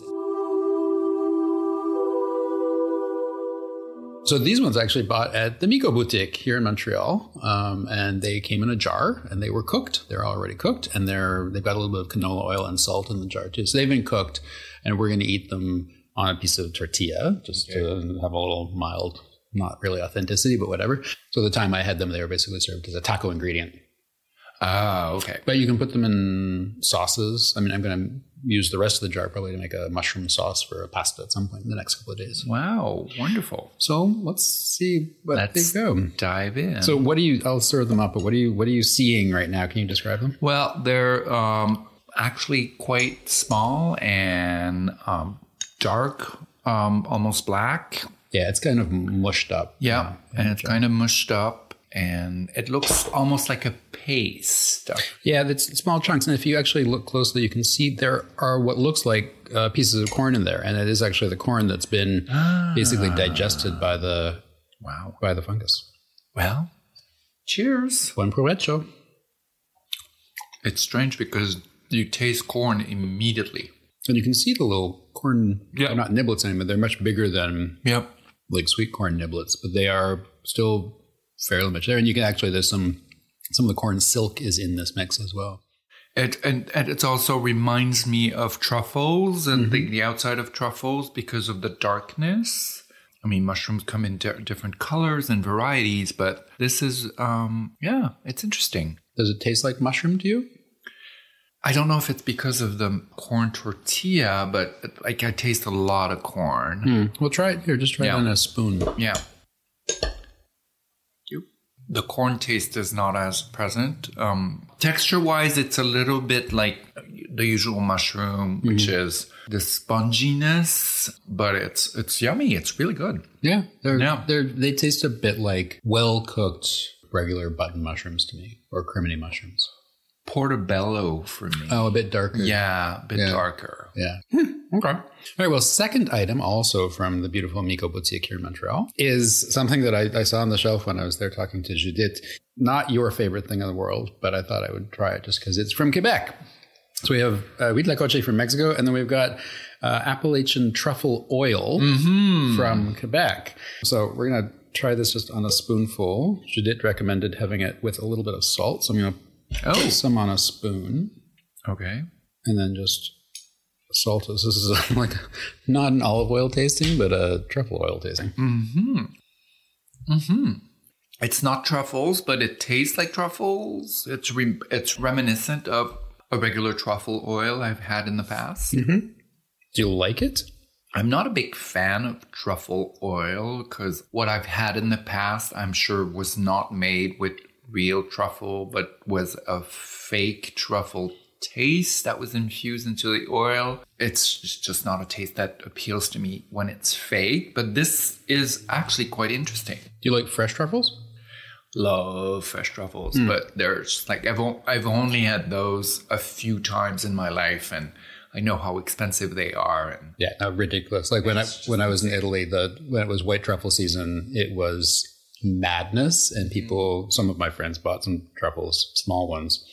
So these ones I actually bought at the Mycoboutique here in Montreal, and they came in a jar and they were cooked. They're already cooked, and they've got a little bit of canola oil and salt in the jar too. So they've been cooked, and we're going to eat them on a piece of tortilla just to have a little mild, not really authenticity, but whatever. So the time I had them, they were basically served as a taco ingredient. Oh, okay. But you can put them in sauces. I mean, I'm going to use the rest of the jar probably to make a mushroom sauce for a pasta at some point in the next couple of days. Wow, wonderful. So let's see what they go. Dive in. So I'll serve them up, but what are you seeing right now? Can you describe them? Well, they're actually quite small and dark, almost black. Yeah, it's kind of mushed up. Yeah, and it's kind of mushed up, and it looks almost like a paste. Yeah, it's small chunks, and if you actually look closely, you can see there are what looks like pieces of corn in there, and it is actually the corn that's been basically digested by the fungus. Well, cheers. Buen provecho. It's strange because you taste corn immediately. And you can see the little corn, they're not niblets anymore. They're much bigger than like sweet corn niblets, but they are still fairly much there. And you can actually, there's some of the corn silk is in this mix as well. And it also reminds me of truffles and the outside of truffles because of the darkness. I mean, mushrooms come in different colors and varieties, but this is, it's interesting. Does it taste like mushroom to you? I don't know if it's because of the corn tortilla, but I taste a lot of corn. Well, try it here. Just try it on a spoon. Yeah. The corn taste is not as present. Texture-wise, it's a little bit like the usual mushroom, which is the sponginess, but it's yummy. It's really good. Yeah. They taste a bit like well-cooked regular button mushrooms to me, or criminy mushrooms. Portobello for me. Oh, a bit darker. Yeah, a bit darker. Yeah. Okay. All right. Well, second item, also from the beautiful Mycoboutique here in Montreal, is something that I saw on the shelf when I was there talking to Judith. Not your favorite thing in the world, but I thought I would try it just because it's from Quebec. So we have huile de coche from Mexico, and then we've got Appalachian truffle oil from Quebec. So we're going to try this just on a spoonful. Judith recommended having it with a little bit of salt, so I'm going to put some on a spoon. Okay. And then just salt. This is like not an olive oil tasting, but a truffle oil tasting. It's not truffles, but it tastes like truffles. It's reminiscent of a regular truffle oil I've had in the past. Do you like it? I'm not a big fan of truffle oil because what I've had in the past, I'm sure, was not made with real truffle, but was a fake truffle taste that was infused into the oil. It's just not a taste that appeals to me when it's fake, but this is actually quite interesting. Do you like fresh truffles? Love fresh truffles, but there's like I've only had those a few times in my life, and I know how expensive they are. And ridiculous. Like when I was in Italy, when it was white truffle season, it was madness, and some of my friends bought some truffles, small ones,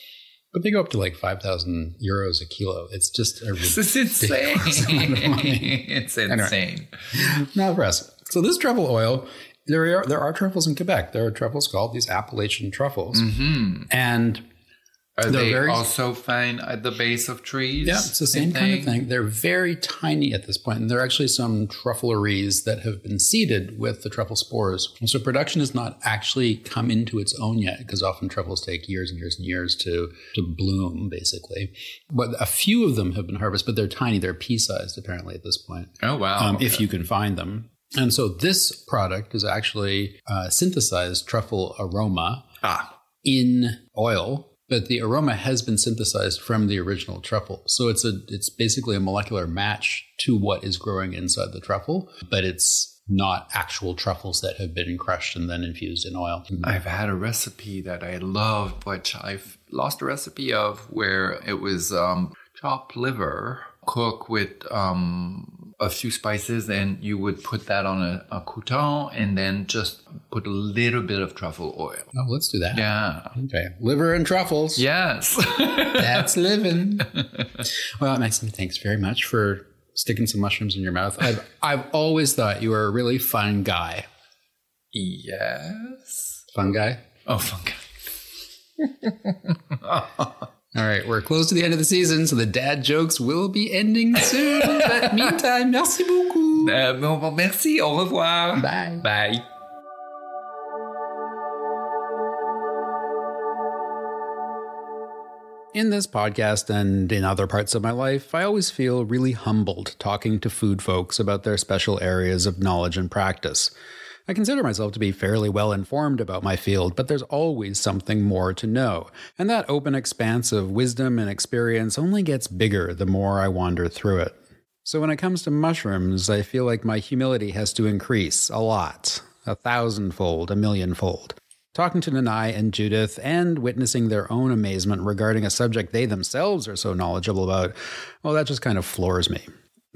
but they go up to like 5,000 euros a kilo. It's just it's insane. It's insane. Not for us. So this truffle oil, there are truffles in Quebec. There are truffles called these Appalachian truffles, and are they also found at the base of trees? Yeah, it's the same kind of thing. They're very tiny at this point, and there are actually some truffleries that have been seeded with the truffle spores. And so production has not actually come into its own yet, because often truffles take years and years and years to bloom, basically. But a few of them have been harvested, but they're tiny. They're pea-sized, apparently, at this point. Oh, wow. If you can find them. And so this product is actually synthesized truffle aroma in oil. But the aroma has been synthesized from the original truffle. So it's basically a molecular match to what is growing inside the truffle, but it's not actual truffles that have been crushed and then infused in oil. I've had a recipe that I loved, which I've lost a recipe of, where it was chopped liver cooked with a few spices, and you would put that on a crouton and then just put a little bit of truffle oil. Oh, let's do that. Yeah. Okay. Liver and truffles. Yes. That's living. Well, Maxime, thanks very much for sticking some mushrooms in your mouth. I've always thought you were a really fun guy. Yes. Fungi? Oh, fungi. All right, we're close to the end of the season, so the dad jokes will be ending soon. But meantime, merci beaucoup. Merci, au revoir. Bye. Bye. In this podcast and in other parts of my life, I always feel really humbled talking to food folks about their special areas of knowledge and practice. I consider myself to be fairly well informed about my field, but there's always something more to know. And that open expanse of wisdom and experience only gets bigger the more I wander through it. So when it comes to mushrooms, I feel like my humility has to increase a lot, 1,000-fold, 1,000,000-fold. Talking to Nanae and Judith and witnessing their own amazement regarding a subject they themselves are so knowledgeable about, well, that just kind of floors me.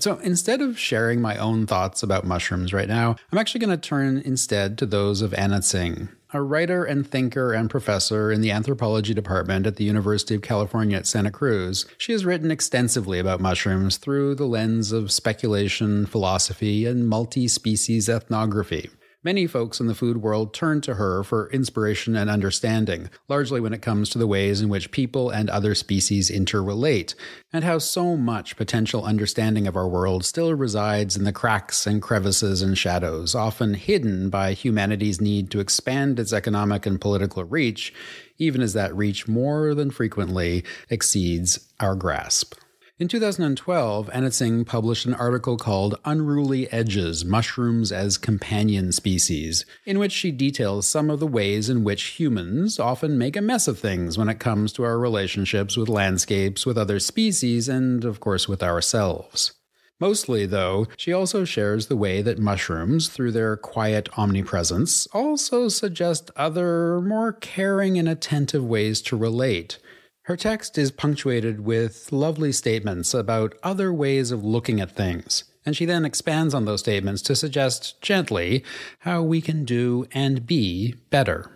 So instead of sharing my own thoughts about mushrooms right now, I'm actually going to turn instead to those of Anna Tsing, a writer and thinker and professor in the anthropology department at the University of California at Santa Cruz. She has written extensively about mushrooms through the lens of speculation, philosophy, and multi-species ethnography. Many folks in the food world turn to her for inspiration and understanding, largely when it comes to the ways in which people and other species interrelate, and how so much potential understanding of our world still resides in the cracks and crevices and shadows, often hidden by humanity's need to expand its economic and political reach, even as that reach more than frequently exceeds our grasp. In 2012, Anitsing published an article called Unruly Edges, Mushrooms as Companion Species, in which she details some of the ways in which humans often make a mess of things when it comes to our relationships with landscapes, with other species, and, of course, with ourselves. Mostly, though, she also shares the way that mushrooms, through their quiet omnipresence, also suggest other, more caring and attentive ways to relate. Her text is punctuated with lovely statements about other ways of looking at things, and she then expands on those statements to suggest gently how we can do and be better.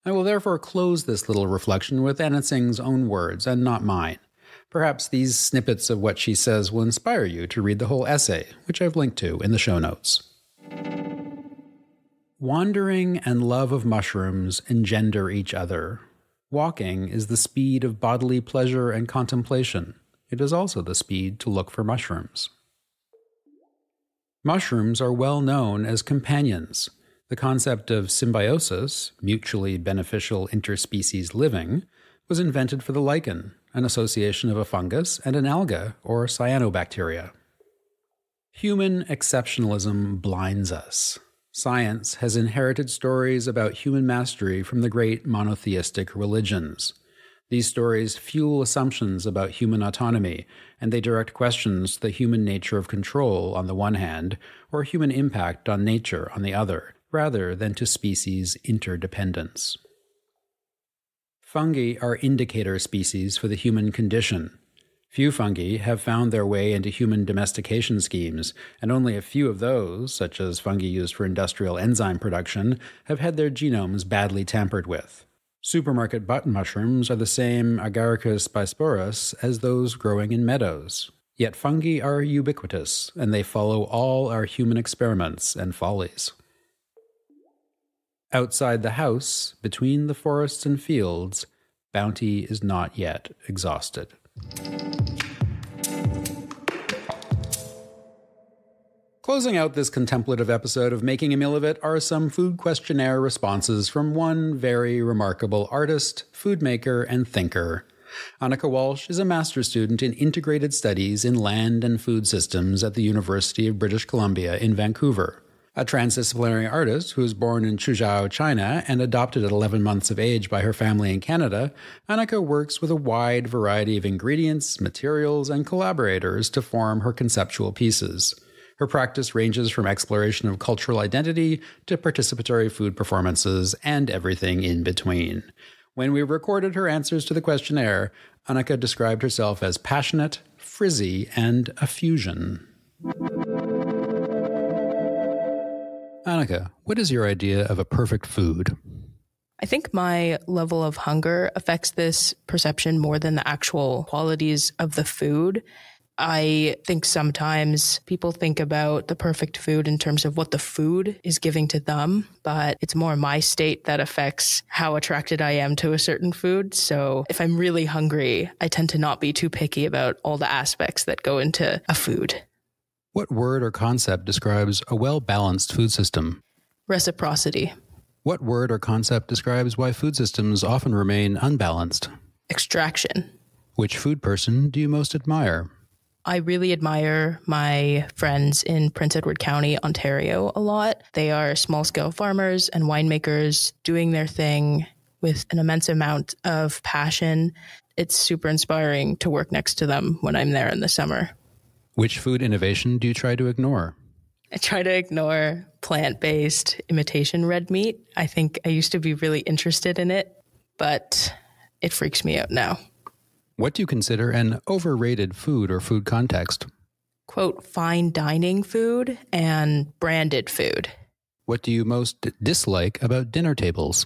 I will therefore close this little reflection with Anitsing's own words and not mine. Perhaps these snippets of what she says will inspire you to read the whole essay, which I've linked to in the show notes. Wandering and love of mushrooms engender each other. Walking is the speed of bodily pleasure and contemplation. It is also the speed to look for mushrooms. Mushrooms are well known as companions. The concept of symbiosis, mutually beneficial interspecies living, was invented for the lichen, an association of a fungus and an alga, or cyanobacteria. Human exceptionalism blinds us. Science has inherited stories about human mastery from the great monotheistic religions. These stories fuel assumptions about human autonomy, and they direct questions to the human nature of control on the one hand, or human impact on nature on the other, rather than to species interdependence. Fungi are indicator species for the human condition. Few fungi have found their way into human domestication schemes, and only a few of those, such as fungi used for industrial enzyme production, have had their genomes badly tampered with. Supermarket button mushrooms are the same Agaricus bisporus as those growing in meadows. Yet fungi are ubiquitous, and they follow all our human experiments and follies. Outside the house, between the forests and fields, bounty is not yet exhausted. Closing out this contemplative episode of Making a Meal of It are some Food Questionnaire responses from one very remarkable artist, food maker, and thinker. Annika Walsh is a master's student in integrated studies in land and food systems at the University of British Columbia in Vancouver. A transdisciplinary artist who was born in Chuzhou, China, and adopted at 11 months of age by her family in Canada, Annika works with a wide variety of ingredients, materials, and collaborators to form her conceptual pieces. Her practice ranges from exploration of cultural identity to participatory food performances and everything in between. When we recorded her answers to the questionnaire, Annika described herself as passionate, frizzy, and a fusion. Annika, what is your idea of a perfect food? I think my level of hunger affects this perception more than the actual qualities of the food. I think sometimes people think about the perfect food in terms of what the food is giving to them, but it's more my state that affects how attracted I am to a certain food. So if I'm really hungry, I tend to not be too picky about all the aspects that go into a food. What word or concept describes a well-balanced food system? Reciprocity. What word or concept describes why food systems often remain unbalanced? Extraction. Which food person do you most admire? I really admire my friends in Prince Edward County, Ontario, a lot. They are small-scale farmers and winemakers doing their thing with an immense amount of passion. It's super inspiring to work next to them when I'm there in the summer. Which food innovation do you try to ignore? I try to ignore plant-based imitation red meat. I think I used to be really interested in it, but it freaks me out now. What do you consider an overrated food or food context? Quote, fine dining food and branded food. What do you most dislike about dinner tables?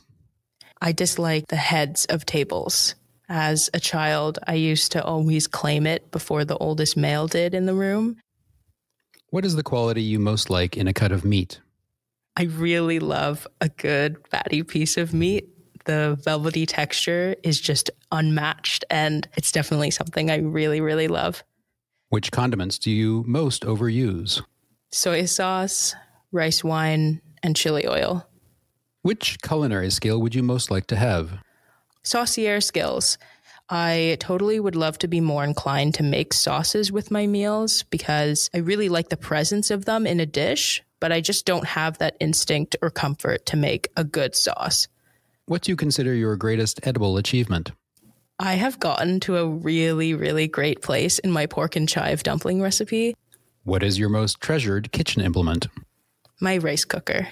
I dislike the heads of tables. As a child, I used to always claim it before the oldest male did in the room. What is the quality you most like in a cut of meat? I really love a good fatty piece of meat. The velvety texture is just unmatched, and it's definitely something I really, really love. Which condiments do you most overuse? Soy sauce, rice wine, and chili oil. Which culinary skill would you most like to have? Saucier skills. I totally would love to be more inclined to make sauces with my meals because I really like the presence of them in a dish, but I just don't have that instinct or comfort to make a good sauce. What do you consider your greatest edible achievement? I have gotten to a really, really great place in my pork and chive dumpling recipe. What is your most treasured kitchen implement? My rice cooker.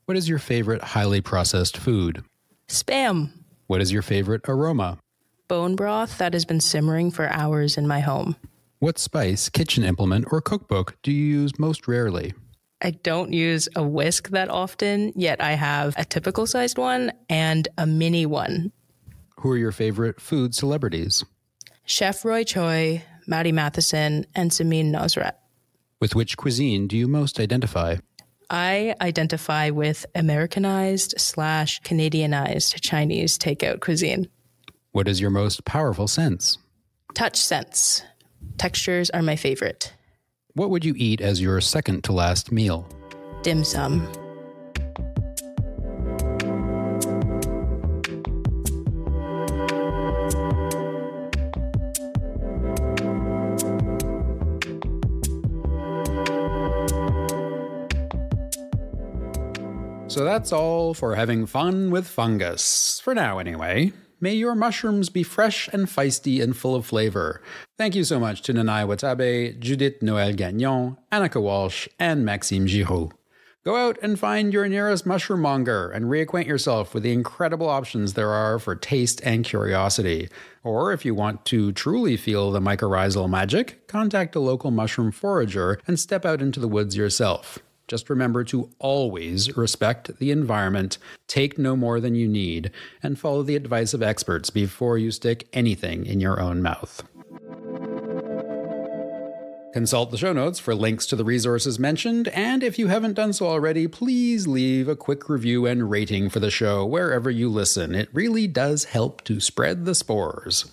What is your favorite highly processed food? Spam. What is your favorite aroma? Bone broth that has been simmering for hours in my home. What spice, kitchen implement, or cookbook do you use most rarely? I don't use a whisk that often, yet I have a typical sized one and a mini one. Who are your favorite food celebrities? Chef Roy Choi, Maddie Matheson, and Samin Nosrat. With which cuisine do you most identify? I identify with Americanized/Canadianized Chinese takeout cuisine. What is your most powerful sense? Touch sense. Textures are my favorite. What would you eat as your second to last meal? Dim sum. So that's all for having fun with fungus. For now, anyway. May your mushrooms be fresh and feisty and full of flavor. Thank you so much to Nanae Watabe, Judith Noel Gagnon, Annika Walsh, and Maxime Chuzhou. Go out and find your nearest mushroom monger and reacquaint yourself with the incredible options there are for taste and curiosity. Or if you want to truly feel the mycorrhizal magic, contact a local mushroom forager and step out into the woods yourself. Just remember to always respect the environment, take no more than you need, and follow the advice of experts before you stick anything in your own mouth. Consult the show notes for links to the resources mentioned, and if you haven't done so already, please leave a quick review and rating for the show wherever you listen. It really does help to spread the spores.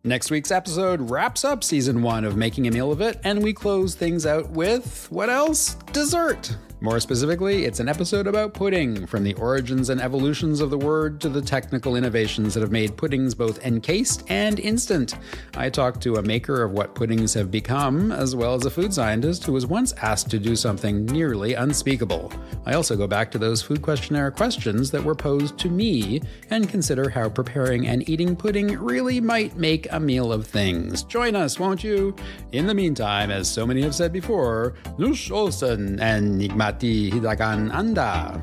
Next week's episode wraps up season 1 of Making a Meal of It, and we close things out with, what else? Dessert! More specifically, it's an episode about pudding, from the origins and evolutions of the word to the technical innovations that have made puddings both encased and instant. I talked to a maker of what puddings have become, as well as a food scientist who was once asked to do something nearly unspeakable. I also go back to those Food Questionnaire questions that were posed to me and consider how preparing and eating pudding really might make a meal of things. Join us, won't you? In the meantime, as so many have said before, Nush Olsen and Nigmati Hidagan Anda.